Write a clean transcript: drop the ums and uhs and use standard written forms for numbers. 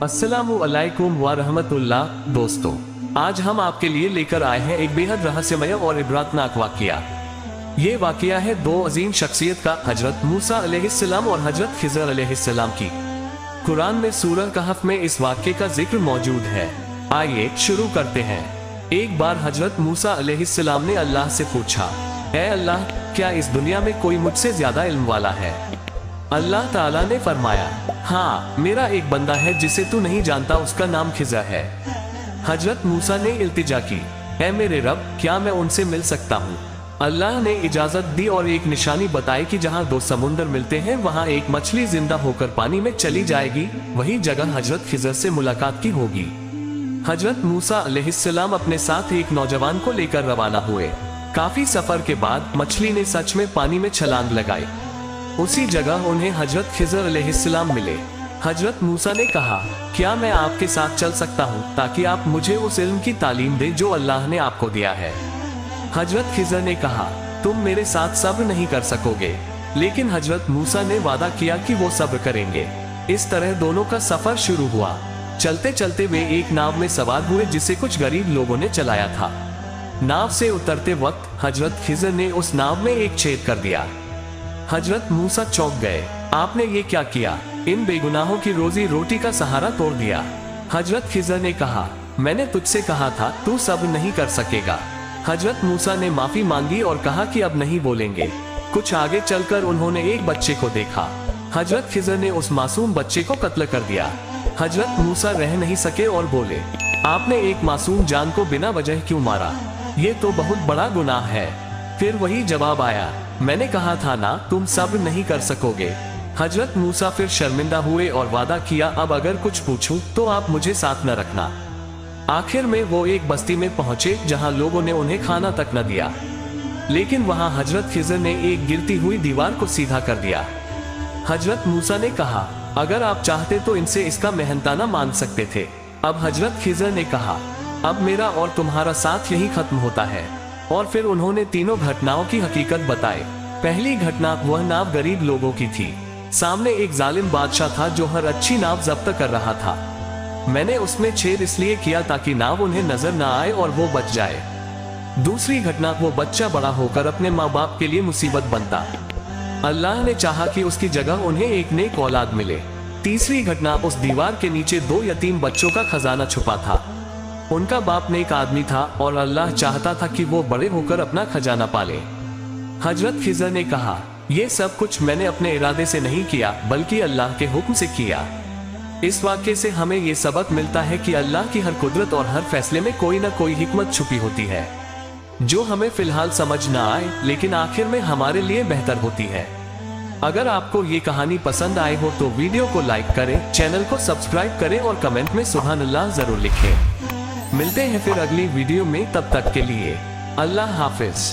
अस्सलामु अलैकुम व रहमतुल्लाह। दोस्तों, आज हम आपके लिए लेकर आए हैं एक बेहद रहस्यमय और इबरतनाक वाकया। ये वाकया है दो अजीम शख्सियत का, हजरत मूसा अलैहिस्सलाम और हजरत खिज़र अलैहिस्सलाम की। कुरान में सूरह कहफ में इस वाकये का जिक्र मौजूद है। आइए शुरू करते हैं। एक बार हजरत मूसा अलैहिस्सलाम ने अल्लाह से पूछा, ऐ अल्लाह, क्या इस दुनिया में कोई मुझसे ज्यादा इल्म वाला है? अल्लाह ताला ने फरमाया, हाँ, मेरा एक बंदा है जिसे तू नहीं जानता, उसका नाम खिज़र है। हजरत मूसा ने इल्तिजा की, ऐ मेरे रब, क्या मैं उनसे मिल सकता हूँ? अल्लाह ने इजाजत दी और एक निशानी बताई कि जहाँ दो समुंदर मिलते हैं वहाँ एक मछली जिंदा होकर पानी में चली जाएगी, वही जगह हजरत खिज़र से मुलाकात की होगी। हजरत मूसा अलैहिस्सलाम अपने साथ एक नौजवान को लेकर रवाना हुए। काफी सफर के बाद मछली ने सच में पानी में छलांग लगाई। उसी जगह उन्हें हजरत खिज़र अलैहिस्सलाम मिले। हजरत मूसा ने कहा, क्या मैं आपके साथ चल सकता हूँ ताकि आप मुझे उस इल्म की तालीम दें जो अल्लाह ने आपको दिया है? हजरत खिज़र ने कहा, तुम मेरे साथ सब्र नहीं कर सकोगे। लेकिन हजरत मूसा ने वादा किया कि वो सब्र करेंगे। इस तरह दोनों का सफर शुरू हुआ। चलते चलते वे एक नाव में सवार हुए जिसे कुछ गरीब लोगों ने चलाया था। नाव से उतरते वक्त हजरत खिज़र ने उस नाव में एक छेद कर दिया। हजरत मूसा चौंक गए, आपने ये क्या किया? इन बेगुनाहों की रोजी रोटी का सहारा तोड़ दिया। हजरत खिज़र ने कहा, मैंने तुझसे कहा था तू सब्र नहीं कर सकेगा। हजरत मूसा ने माफी मांगी और कहा कि अब नहीं बोलेंगे। कुछ आगे चलकर उन्होंने एक बच्चे को देखा। हजरत खिज़र ने उस मासूम बच्चे को कत्ल कर दिया। हजरत मूसा रह नहीं सके और बोले, आपने एक मासूम जान को बिना वजह क्यों मारा? ये तो बहुत बड़ा गुनाह है। फिर वही जवाब आया, मैंने कहा था ना, तुम सब्र नहीं कर सकोगे। हजरत मूसा फिर शर्मिंदा हुए और वादा किया, अब अगर कुछ पूछूं तो आप मुझे साथ न रखना। आखिर में वो एक बस्ती में पहुंचे जहां लोगों ने उन्हें खाना तक न दिया। लेकिन वहां हजरत खिज़र ने एक गिरती हुई दीवार को सीधा कर दिया। हजरत मूसा ने कहा, अगर आप चाहते तो इनसे इसका मेहनताना मांग सकते थे। अब हजरत खिज़र ने कहा, अब मेरा और तुम्हारा साथ यही खत्म होता है। और फिर उन्होंने तीनों घटनाओं की हकीकत बताई। पहली घटना, वह नाव गरीब लोगों की थी। सामने एक जालिम बादशाह था जो हर अच्छी नाव जब्त कर रहा था। मैंने उसमें छेद इसलिए किया ताकि नाव उन्हें नजर न आए और वो बच जाए। दूसरी घटना, वो बच्चा बड़ा होकर अपने माँ बाप के लिए मुसीबत बनता। अल्लाह ने चाहा कि उसकी जगह उन्हें एक नेक औलाद मिले। तीसरी घटना, उस दीवार के नीचे दो यतीम बच्चों का खजाना छुपा था। उनका बाप नेक आदमी था और अल्लाह चाहता था कि वो बड़े होकर अपना खजाना पाले। हजरत खिज़र ने कहा, ये सब कुछ मैंने अपने इरादे से नहीं किया बल्कि अल्लाह के हुक्म से किया। इस वाक़ये से हमें ये सबक मिलता है कि अल्लाह की हर कुदरत और हर फैसले में कोई ना कोई हिकमत छुपी होती है, जो हमें फिलहाल समझ ना आए लेकिन आखिर में हमारे लिए बेहतर होती है। अगर आपको ये कहानी पसंद आई हो तो वीडियो को लाइक करें, चैनल को सब्सक्राइब करें और कमेंट में सुभान अल्लाह जरूर लिखें। मिलते हैं फिर अगली वीडियो में, तब तक के लिए अल्लाह हाफिज।